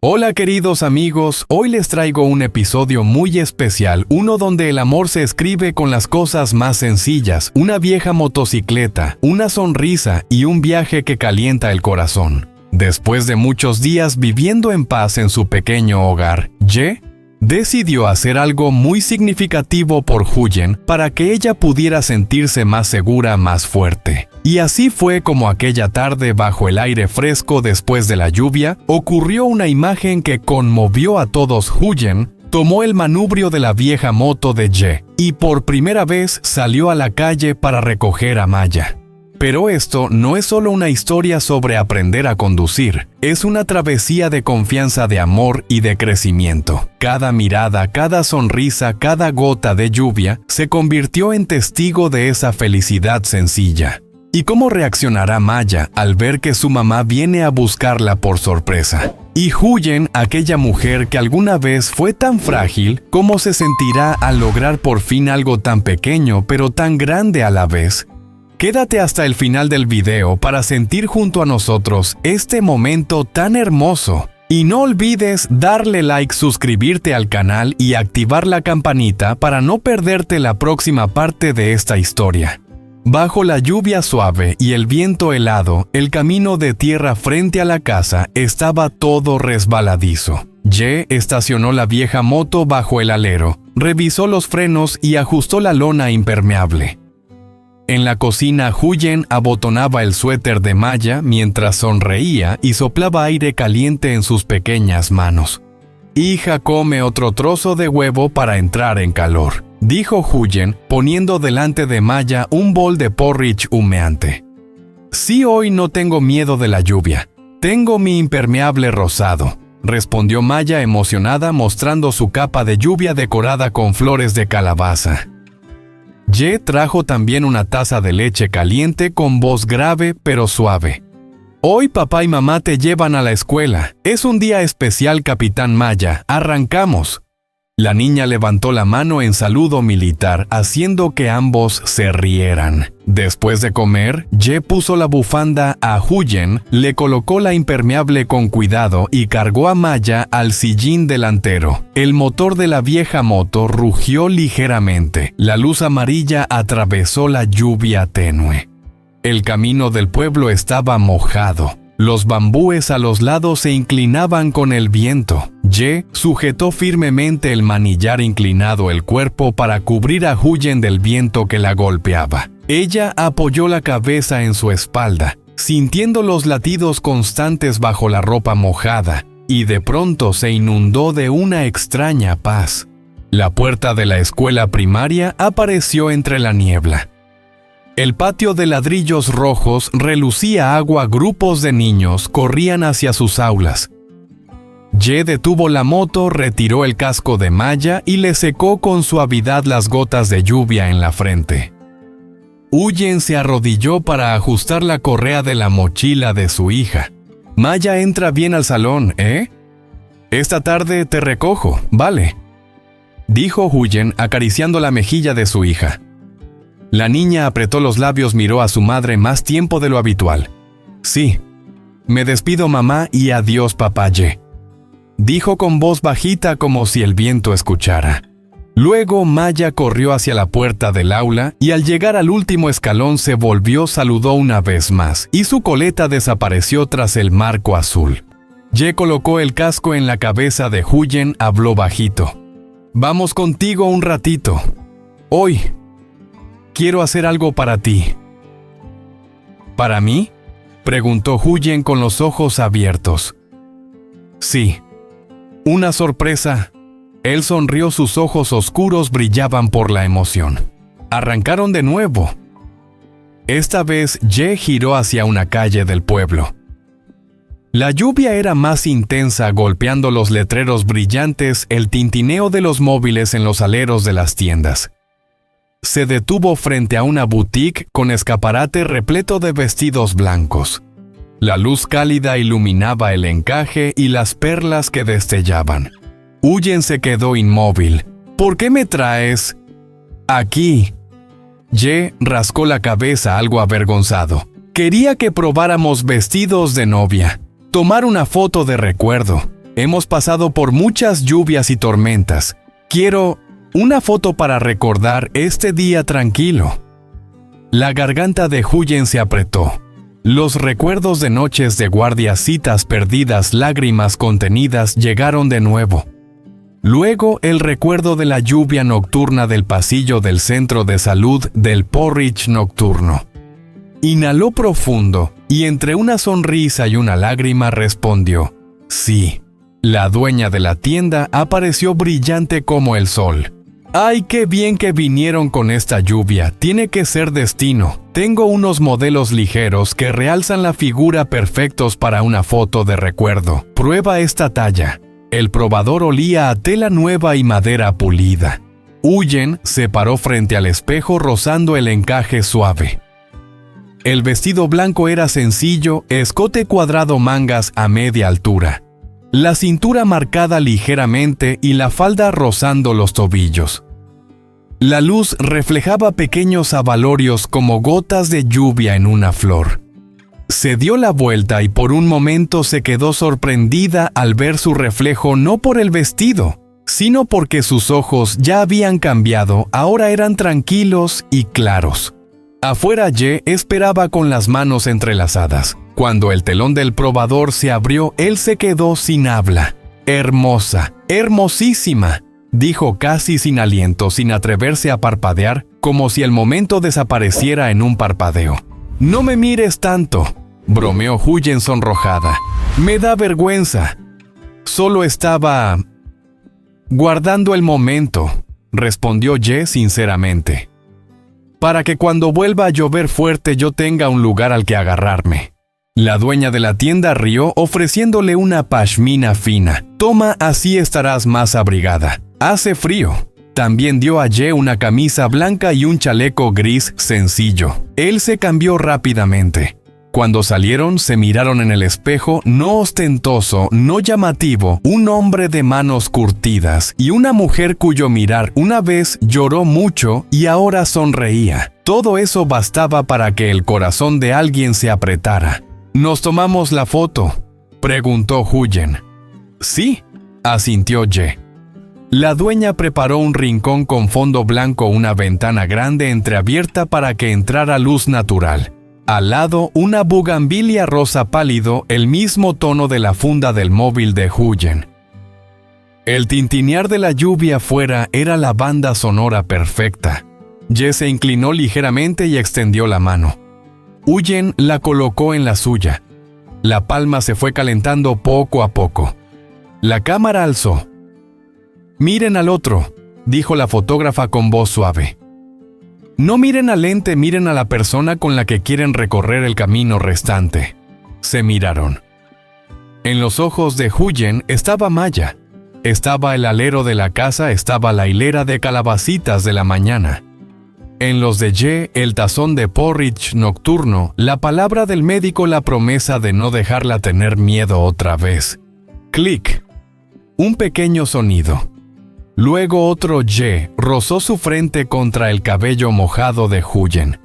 Hola queridos amigos, hoy les traigo un episodio muy especial, uno donde el amor se escribe con las cosas más sencillas, una vieja motocicleta, una sonrisa y un viaje que calienta el corazón. Después de muchos días viviendo en paz en su pequeño hogar, Ye decidió hacer algo muy significativo por Huyen para que ella pudiera sentirse más segura, más fuerte. Y así fue como aquella tarde, bajo el aire fresco después de la lluvia, ocurrió una imagen que conmovió a todos. Huyen tomó el manubrio de la vieja moto de Ye y por primera vez salió a la calle para recoger a Maya. Pero esto no es solo una historia sobre aprender a conducir, es una travesía de confianza, de amor y de crecimiento. Cada mirada, cada sonrisa, cada gota de lluvia se convirtió en testigo de esa felicidad sencilla. ¿Y cómo reaccionará Maya al ver que su mamá viene a buscarla por sorpresa? Y Huyen, aquella mujer que alguna vez fue tan frágil, ¿cómo se sentirá al lograr por fin algo tan pequeño pero tan grande a la vez? Quédate hasta el final del video para sentir junto a nosotros este momento tan hermoso. Y no olvides darle like, suscribirte al canal y activar la campanita para no perderte la próxima parte de esta historia. Bajo la lluvia suave y el viento helado, el camino de tierra frente a la casa estaba todo resbaladizo. Ye estacionó la vieja moto bajo el alero, revisó los frenos y ajustó la lona impermeable. En la cocina, Huyen abotonaba el suéter de Maya mientras sonreía y soplaba aire caliente en sus pequeñas manos. «Hija, come otro trozo de huevo para entrar en calor», dijo Huyen, poniendo delante de Maya un bol de porridge humeante. «Sí, hoy no tengo miedo de la lluvia. Tengo mi impermeable rosado», respondió Maya emocionada, mostrando su capa de lluvia decorada con flores de calabaza. Ye trajo también una taza de leche caliente con voz grave pero suave. «Hoy papá y mamá te llevan a la escuela. Es un día especial, Capitán Maya. ¡Arrancamos!». La niña levantó la mano en saludo militar, haciendo que ambos se rieran. Después de comer, Ye puso la bufanda a Huyen, le colocó la impermeable con cuidado y cargó a Maya al sillín delantero. El motor de la vieja moto rugió ligeramente. La luz amarilla atravesó la lluvia tenue. El camino del pueblo estaba mojado. Los bambúes a los lados se inclinaban con el viento. Ye sujetó firmemente el manillar, inclinado el cuerpo para cubrir a Huyen del viento que la golpeaba. Ella apoyó la cabeza en su espalda, sintiendo los latidos constantes bajo la ropa mojada, y de pronto se inundó de una extraña paz. La puerta de la escuela primaria apareció entre la niebla. El patio de ladrillos rojos relucía agua. Grupos de niños corrían hacia sus aulas. Ye detuvo la moto, retiró el casco de Maya y le secó con suavidad las gotas de lluvia en la frente. Huyen se arrodilló para ajustar la correa de la mochila de su hija. «Maya entra bien al salón, ¿eh? Esta tarde te recojo, ¿vale?», dijo Huyen acariciando la mejilla de su hija. La niña apretó los labios, miró a su madre más tiempo de lo habitual. «Sí, me despido mamá y adiós papá Ye», dijo con voz bajita como si el viento escuchara. Luego Maya corrió hacia la puerta del aula y al llegar al último escalón se volvió, saludó una vez más y su coleta desapareció tras el marco azul. Ye colocó el casco en la cabeza de Huyen, habló bajito. «Vamos contigo un ratito. Hoy quiero hacer algo para ti». «¿Para mí?», preguntó Huyen con los ojos abiertos. «Sí, una sorpresa». Él sonrió, sus ojos oscuros brillaban por la emoción. Arrancaron de nuevo. Esta vez Ye giró hacia una calle del pueblo. La lluvia era más intensa, golpeando los letreros brillantes, el tintineo de los móviles en los aleros de las tiendas. Se detuvo frente a una boutique con escaparate repleto de vestidos blancos. La luz cálida iluminaba el encaje y las perlas que destellaban. Huyen se quedó inmóvil. «¿Por qué me traes aquí?». Ye rascó la cabeza algo avergonzado. «Quería que probáramos vestidos de novia. Tomar una foto de recuerdo. Hemos pasado por muchas lluvias y tormentas. Quiero una foto para recordar este día tranquilo. La garganta de Huyen se apretó. Los recuerdos de noches de guardia, citas perdidas, lágrimas contenidas llegaron de nuevo. Luego el recuerdo de la lluvia nocturna del pasillo del centro de salud del Porridge nocturno. Inhaló profundo y entre una sonrisa y una lágrima respondió: sí. La dueña de la tienda apareció brillante como el sol. ¡Ay, qué bien que vinieron con esta lluvia! Tiene que ser destino. Tengo unos modelos ligeros que realzan la figura perfectos para una foto de recuerdo. Prueba esta talla. El probador olía a tela nueva y madera pulida. Huyen se paró frente al espejo rozando el encaje suave. El vestido blanco era sencillo, escote cuadrado, mangas a media altura. La cintura marcada ligeramente y la falda rozando los tobillos. La luz reflejaba pequeños abalorios como gotas de lluvia en una flor. Se dio la vuelta y por un momento se quedó sorprendida al ver su reflejo, no por el vestido, sino porque sus ojos ya habían cambiado, ahora eran tranquilos y claros. Afuera Ye esperaba con las manos entrelazadas. Cuando el telón del probador se abrió, él se quedó sin habla. «Hermosa, hermosísima», dijo casi sin aliento, sin atreverse a parpadear, como si el momento desapareciera en un parpadeo. «No me mires tanto», bromeó Huyen sonrojada. «Me da vergüenza». «Solo estaba guardando el momento», respondió Ye sinceramente. «Para que cuando vuelva a llover fuerte yo tenga un lugar al que agarrarme». La dueña de la tienda rió ofreciéndole una pashmina fina. «Toma, así estarás más abrigada. Hace frío». También dio a Ye una camisa blanca y un chaleco gris sencillo. Él se cambió rápidamente. Cuando salieron, se miraron en el espejo, no ostentoso, no llamativo, un hombre de manos curtidas y una mujer cuyo mirar una vez lloró mucho y ahora sonreía. Todo eso bastaba para que el corazón de alguien se apretara. «¿Nos tomamos la foto?», preguntó Huyen. «Sí», asintió Ye. La dueña preparó un rincón con fondo blanco, una ventana grande entreabierta para que entrara luz natural. Al lado, una bugambilia rosa pálido, el mismo tono de la funda del móvil de Huyen. El tintinear de la lluvia afuera era la banda sonora perfecta. Ye se inclinó ligeramente y extendió la mano. Huyen la colocó en la suya. La palma se fue calentando poco a poco. La cámara alzó. «Miren al otro», dijo la fotógrafa con voz suave. «No miren al lente, miren a la persona con la que quieren recorrer el camino restante». Se miraron. En los ojos de Huyen estaba Maya. Estaba el alero de la casa, estaba la hilera de calabacitas de la mañana. En los de Ye, el tazón de porridge nocturno, la palabra del médico, la promesa de no dejarla tener miedo otra vez. Clic. Un pequeño sonido. Luego otro Ye rozó su frente contra el cabello mojado de Huyen.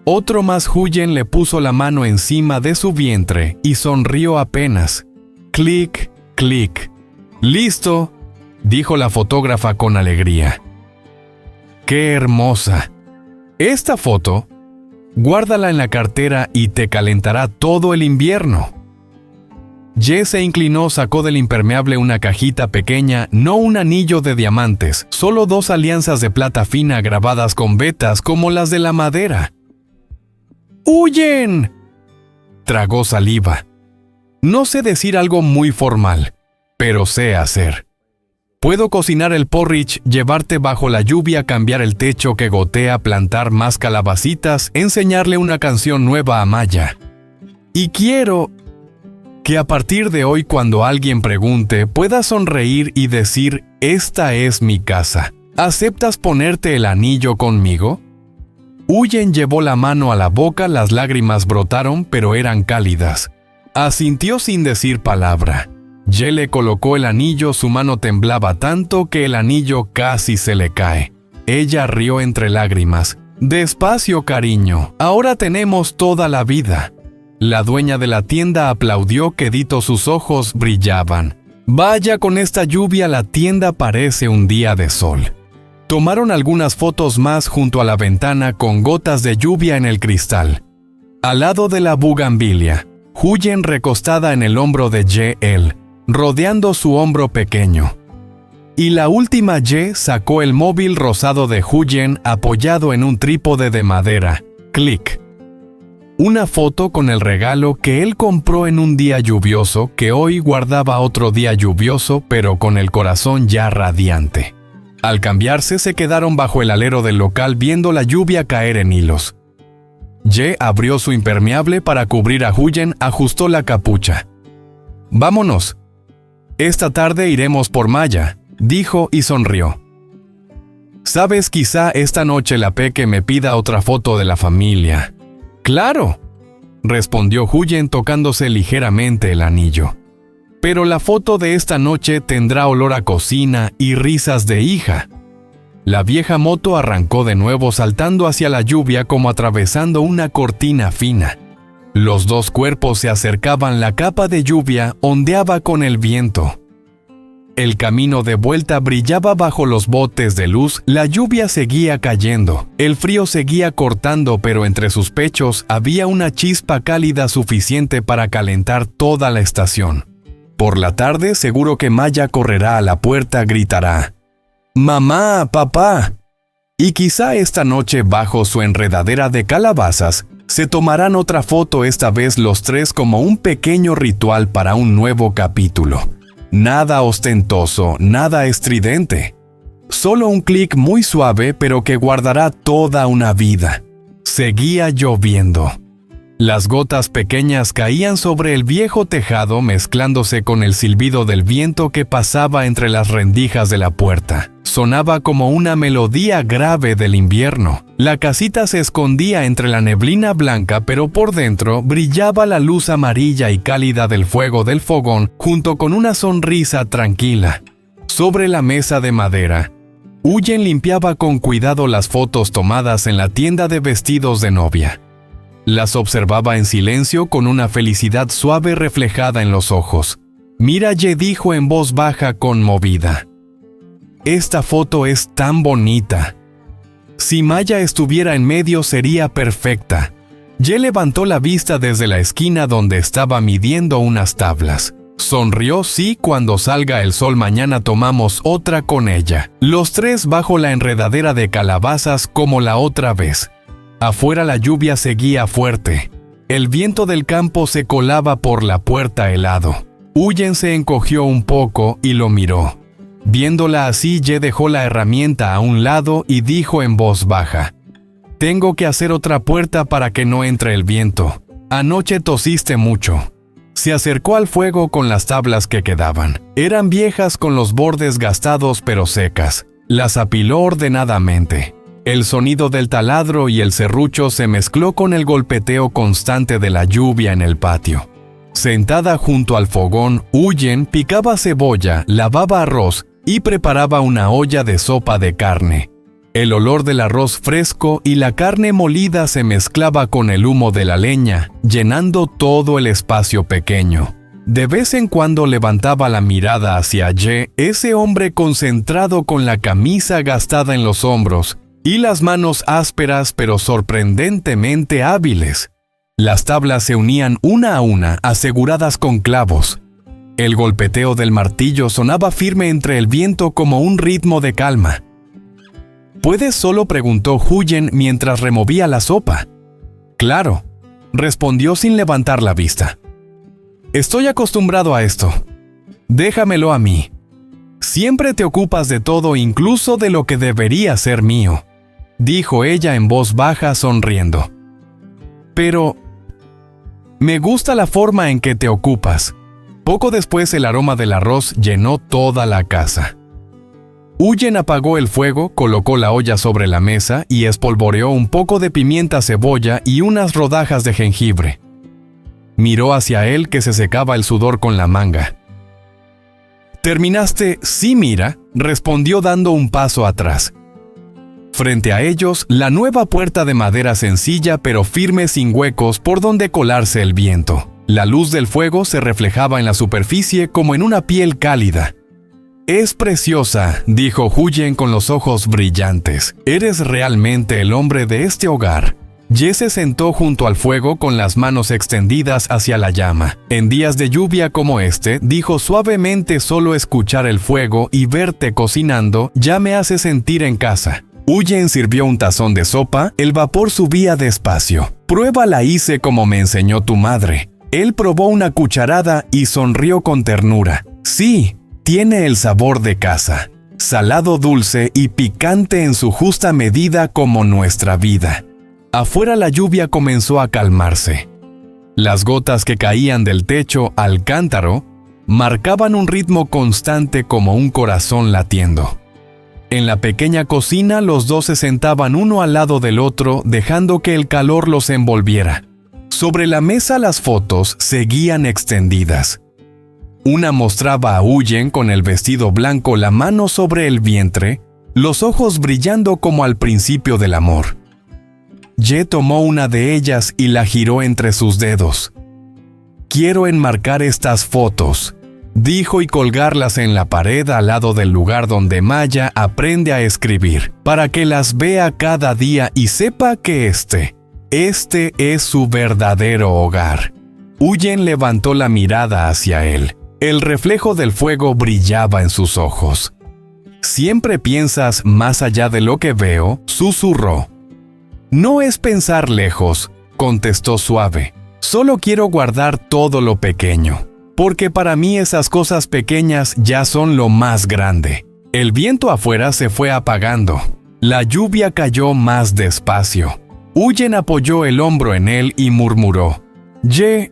Otro más. Huyen le puso la mano encima de su vientre y sonrió apenas. Clic, clic. «Listo», dijo la fotógrafa con alegría. «¡Qué hermosa! Esta foto, guárdala en la cartera y te calentará todo el invierno». Ye se inclinó, sacó del impermeable una cajita pequeña, no un anillo de diamantes, solo 2 alianzas de plata fina grabadas con vetas como las de la madera. «¡Huyen!», tragó saliva. «No sé decir algo muy formal, pero sé hacer. Puedo cocinar el porridge, llevarte bajo la lluvia, cambiar el techo que gotea, plantar más calabacitas, enseñarle una canción nueva a Maya. Y quiero que a partir de hoy, cuando alguien pregunte, puedas sonreír y decir: esta es mi casa. ¿Aceptas ponerte el anillo conmigo?». Huyen llevó la mano a la boca, las lágrimas brotaron, pero eran cálidas. Asintió sin decir palabra. Ye le colocó el anillo, su mano temblaba tanto que el anillo casi se le cae. Ella rió entre lágrimas. «Despacio, cariño, ahora tenemos toda la vida». La dueña de la tienda aplaudió, quedito sus ojos brillaban. Vaya, con esta lluvia la tienda parece un día de sol. Tomaron algunas fotos más junto a la ventana con gotas de lluvia en el cristal. Al lado de la bugambilia, Huyen recostada en el hombro de Ye-el, rodeando su hombro pequeño. Y la última Ye sacó el móvil rosado de Huyen apoyado en un trípode de madera. Clic. Una foto con el regalo que él compró en un día lluvioso que hoy guardaba otro día lluvioso pero con el corazón ya radiante. Al cambiarse se quedaron bajo el alero del local viendo la lluvia caer en hilos. Ye abrió su impermeable para cubrir a Huyen, ajustó la capucha. «Vámonos. Esta tarde iremos por Maya», dijo y sonrió. «Sabes, quizá esta noche la Peque me pida otra foto de la familia». «Claro», respondió Huyen tocándose ligeramente el anillo. «Pero la foto de esta noche tendrá olor a cocina y risas de hija». La vieja moto arrancó de nuevo saltando hacia la lluvia como atravesando una cortina fina. Los dos cuerpos se acercaban, la capa de lluvia ondeaba con el viento. El camino de vuelta brillaba bajo los botes de luz, la lluvia seguía cayendo, el frío seguía cortando, pero entre sus pechos había una chispa cálida suficiente para calentar toda la estación. Por la tarde seguro que Maya correrá a la puerta, gritará: «¡Mamá, papá!». Y quizá esta noche bajo su enredadera de calabazas se tomarán otra foto, esta vez los tres, como un pequeño ritual para un nuevo capítulo. Nada ostentoso, nada estridente. Solo un clic muy suave pero que guardará toda una vida. Seguía lloviendo. Las gotas pequeñas caían sobre el viejo tejado mezclándose con el silbido del viento que pasaba entre las rendijas de la puerta. Sonaba como una melodía grave del invierno. La casita se escondía entre la neblina blanca, pero por dentro brillaba la luz amarilla y cálida del fuego del fogón junto con una sonrisa tranquila. Sobre la mesa de madera, Huyen limpiaba con cuidado las fotos tomadas en la tienda de vestidos de novia. Las observaba en silencio con una felicidad suave reflejada en los ojos. «Mira», Ye dijo en voz baja conmovida. «Esta foto es tan bonita. Si Maya estuviera en medio sería perfecta». Ye levantó la vista desde la esquina donde estaba midiendo unas tablas. Sonrió. «Sí, cuando salga el sol mañana tomamos otra con ella. Los tres bajo la enredadera de calabazas como la otra vez». Afuera la lluvia seguía fuerte. El viento del campo se colaba por la puerta helado. Huyen se encogió un poco y lo miró. Viéndola así, Ye dejó la herramienta a un lado y dijo en voz baja: «Tengo que hacer otra puerta para que no entre el viento. Anoche tosiste mucho». Se acercó al fuego con las tablas que quedaban. Eran viejas con los bordes gastados pero secas. Las apiló ordenadamente. El sonido del taladro y el serrucho se mezcló con el golpeteo constante de la lluvia en el patio. Sentada junto al fogón, Huyen picaba cebolla, lavaba arroz y preparaba una olla de sopa de carne. El olor del arroz fresco y la carne molida se mezclaba con el humo de la leña, llenando todo el espacio pequeño. De vez en cuando levantaba la mirada hacia Ye, ese hombre concentrado con la camisa gastada en los hombros y las manos ásperas pero sorprendentemente hábiles. Las tablas se unían una a una, aseguradas con clavos. El golpeteo del martillo sonaba firme entre el viento como un ritmo de calma. «¿Puedes solo?», preguntó Huyen mientras removía la sopa. «Claro», respondió sin levantar la vista. «Estoy acostumbrado a esto. Déjamelo a mí. Siempre te ocupas de todo, incluso de lo que debería ser mío», dijo ella en voz baja sonriendo. «Pero me gusta la forma en que te ocupas». Poco después el aroma del arroz llenó toda la casa. Huyen apagó el fuego, colocó la olla sobre la mesa y espolvoreó un poco de pimienta, cebolla y unas rodajas de jengibre. Miró hacia él, que se secaba el sudor con la manga. «¿Terminaste?». «Sí, mira», respondió dando un paso atrás. Frente a ellos, la nueva puerta de madera sencilla pero firme, sin huecos por donde colarse el viento. La luz del fuego se reflejaba en la superficie como en una piel cálida. «Es preciosa», dijo Huyen con los ojos brillantes. «Eres realmente el hombre de este hogar». Ye se sentó junto al fuego con las manos extendidas hacia la llama. En días de lluvia como este, dijo suavemente, solo escuchar el fuego y verte cocinando ya me hace sentir en casa. Huyen sirvió un tazón de sopa, el vapor subía despacio. «Prueba la hice como me enseñó tu madre». Él probó una cucharada y sonrió con ternura. «Sí, tiene el sabor de casa, salado dulce y picante en su justa medida como nuestra vida». Afuera la lluvia comenzó a calmarse. Las gotas que caían del techo al cántaro marcaban un ritmo constante como un corazón latiendo. En la pequeña cocina los dos se sentaban uno al lado del otro, dejando que el calor los envolviera. Sobre la mesa las fotos seguían extendidas. Una mostraba a Huyen con el vestido blanco, la mano sobre el vientre, los ojos brillando como al principio del amor. Ye tomó una de ellas y la giró entre sus dedos. «Quiero enmarcar estas fotos», dijo, y colgarlas en la pared al lado del lugar donde Maya aprende a escribir, para que las vea cada día y sepa que este es su verdadero hogar. Huyen levantó la mirada hacia él. El reflejo del fuego brillaba en sus ojos. «Siempre piensas más allá de lo que veo», susurró. «No es pensar lejos», contestó suave. «Solo quiero guardar todo lo pequeño, porque para mí esas cosas pequeñas ya son lo más grande». El viento afuera se fue apagando. La lluvia cayó más despacio. Huyen apoyó el hombro en él y murmuró: «Ye,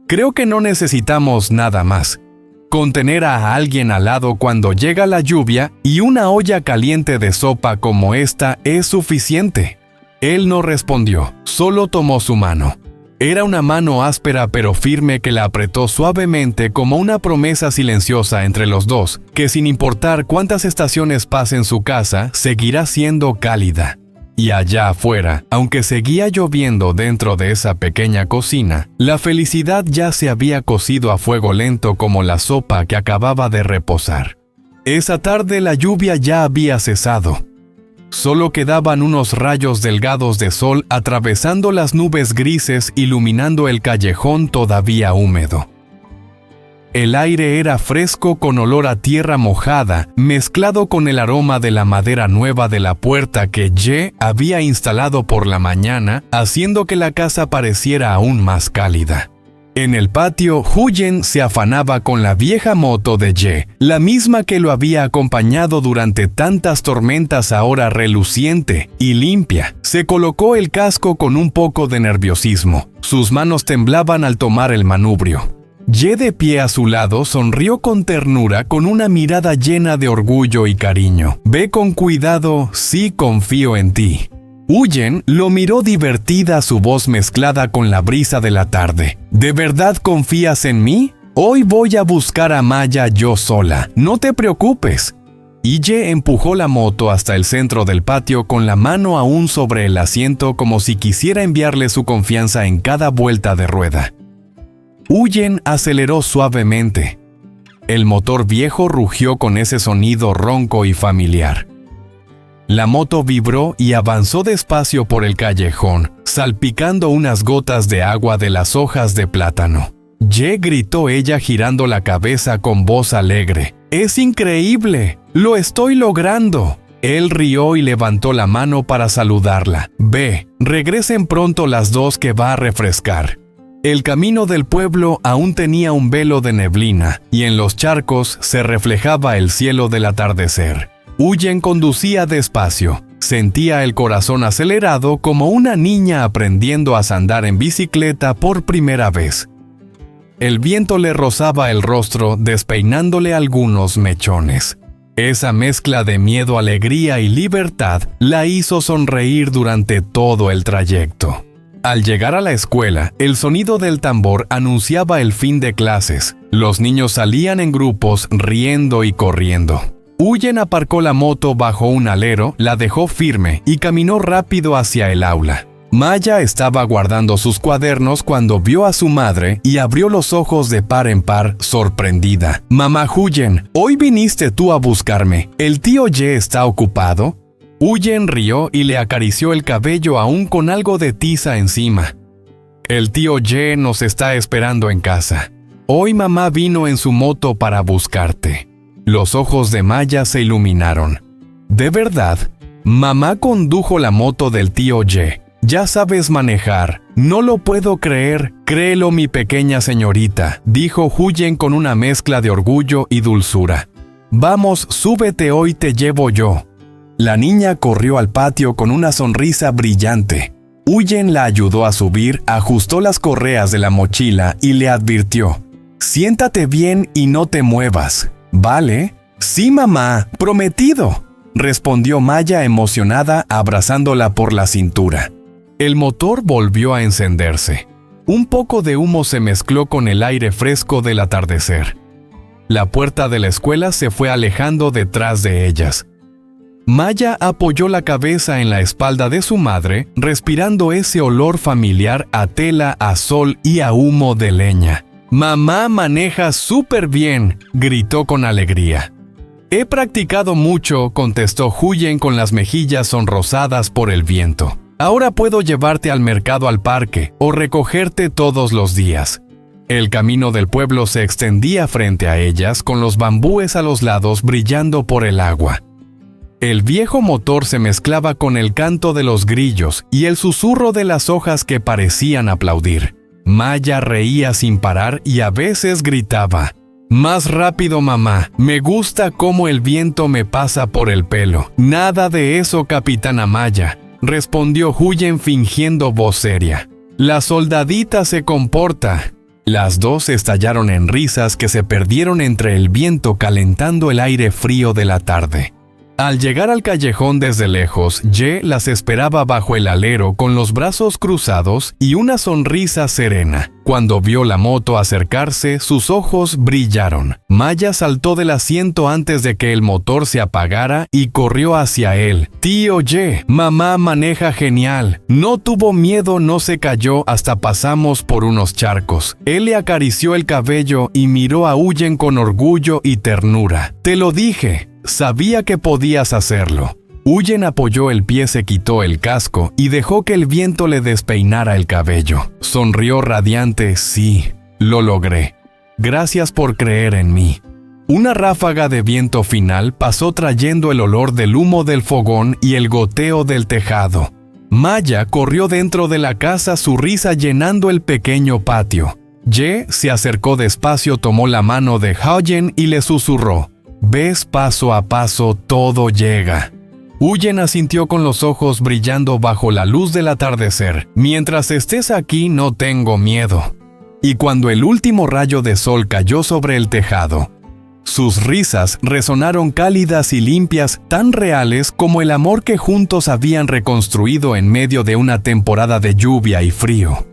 creo que no necesitamos nada más. Con tener a alguien al lado cuando llega la lluvia y una olla caliente de sopa como esta es suficiente». Él no respondió, solo tomó su mano. Era una mano áspera pero firme que la apretó suavemente como una promesa silenciosa entre los dos, que sin importar cuántas estaciones pase en su casa, seguirá siendo cálida. Y allá afuera, aunque seguía lloviendo dentro de esa pequeña cocina, la felicidad ya se había cocido a fuego lento como la sopa que acababa de reposar. Esa tarde la lluvia ya había cesado. Solo quedaban unos rayos delgados de sol atravesando las nubes grises, iluminando el callejón todavía húmedo. El aire era fresco con olor a tierra mojada, mezclado con el aroma de la madera nueva de la puerta que Ye había instalado por la mañana, haciendo que la casa pareciera aún más cálida. En el patio, Huyen se afanaba con la vieja moto de Ye, la misma que lo había acompañado durante tantas tormentas, ahora reluciente y limpia. Se colocó el casco con un poco de nerviosismo. Sus manos temblaban al tomar el manubrio. Ye, de pie a su lado, sonrió con ternura, con una mirada llena de orgullo y cariño. «Ve con cuidado, sí confío en ti». Huyen lo miró divertida, su voz mezclada con la brisa de la tarde. «¿De verdad confías en mí? Hoy voy a buscar a Maya yo sola, no te preocupes». Y Ye empujó la moto hasta el centro del patio con la mano aún sobre el asiento, como si quisiera enviarle su confianza en cada vuelta de rueda. Huyen aceleró suavemente. El motor viejo rugió con ese sonido ronco y familiar. La moto vibró y avanzó despacio por el callejón, salpicando unas gotas de agua de las hojas de plátano. «Ye», gritó ella girando la cabeza con voz alegre. «¡Es increíble! ¡Lo estoy logrando!». Él rió y levantó la mano para saludarla. «Ve, regresen pronto las dos que va a refrescar». El camino del pueblo aún tenía un velo de neblina, y en los charcos se reflejaba el cielo del atardecer. Huyen conducía despacio. Sentía el corazón acelerado como una niña aprendiendo a andar en bicicleta por primera vez. El viento le rozaba el rostro, despeinándole algunos mechones. Esa mezcla de miedo, alegría y libertad la hizo sonreír durante todo el trayecto. Al llegar a la escuela, el sonido del tambor anunciaba el fin de clases. Los niños salían en grupos, riendo y corriendo. Huyen aparcó la moto bajo un alero, la dejó firme y caminó rápido hacia el aula. Maya estaba guardando sus cuadernos cuando vio a su madre y abrió los ojos de par en par, sorprendida. «Mamá Huyen, hoy viniste tú a buscarme. ¿El tío Ye está ocupado?» Huyen rió y le acarició el cabello aún con algo de tiza encima. «El tío Ye nos está esperando en casa. Hoy mamá vino en su moto para buscarte». Los ojos de Maya se iluminaron. «¿De verdad? Mamá condujo la moto del tío Ye. Ya sabes manejar. No lo puedo creer. Créelo, mi pequeña señorita», dijo Huyen con una mezcla de orgullo y dulzura. «Vamos, súbete, hoy te llevo yo». La niña corrió al patio con una sonrisa brillante. Huyen la ayudó a subir, ajustó las correas de la mochila y le advirtió: «Siéntate bien y no te muevas, ¿vale?» «Sí, mamá, prometido», respondió Maya emocionada, abrazándola por la cintura. El motor volvió a encenderse. Un poco de humo se mezcló con el aire fresco del atardecer. La puerta de la escuela se fue alejando detrás de ellas. Maya apoyó la cabeza en la espalda de su madre, respirando ese olor familiar a tela, a sol y a humo de leña. «Mamá maneja súper bien», gritó con alegría. «He practicado mucho», contestó Huyen con las mejillas sonrosadas por el viento. «Ahora puedo llevarte al mercado, al parque, o recogerte todos los días». El camino del pueblo se extendía frente a ellas, con los bambúes a los lados brillando por el agua. El viejo motor se mezclaba con el canto de los grillos y el susurro de las hojas que parecían aplaudir. Maya reía sin parar y a veces gritaba: «Más rápido, mamá, me gusta cómo el viento me pasa por el pelo». «Nada de eso, capitana Maya», respondió Huyen fingiendo voz seria. «La soldadita se comporta». Las dos estallaron en risas que se perdieron entre el viento calentando el aire frío de la tarde. Al llegar al callejón desde lejos, Ye las esperaba bajo el alero con los brazos cruzados y una sonrisa serena. Cuando vio la moto acercarse, sus ojos brillaron. Maya saltó del asiento antes de que el motor se apagara y corrió hacia él. «Tío Ye, mamá maneja genial. No tuvo miedo, no se cayó hasta pasamos por unos charcos». Él le acarició el cabello y miró a Huyen con orgullo y ternura. «Te lo dije. Sabía que podías hacerlo». Huyen apoyó el pie, se quitó el casco y dejó que el viento le despeinara el cabello. Sonrió radiante. «Sí, lo logré. Gracias por creer en mí». Una ráfaga de viento final pasó trayendo el olor del humo del fogón y el goteo del tejado. Maya corrió dentro de la casa, su risa llenando el pequeño patio. Ye se acercó despacio, tomó la mano de Huyen y le susurró: «Ves, paso a paso todo llega». Huyen asintió con los ojos brillando bajo la luz del atardecer. «Mientras estés aquí no tengo miedo». Y cuando el último rayo de sol cayó sobre el tejado, sus risas resonaron cálidas y limpias, tan reales como el amor que juntos habían reconstruido en medio de una temporada de lluvia y frío.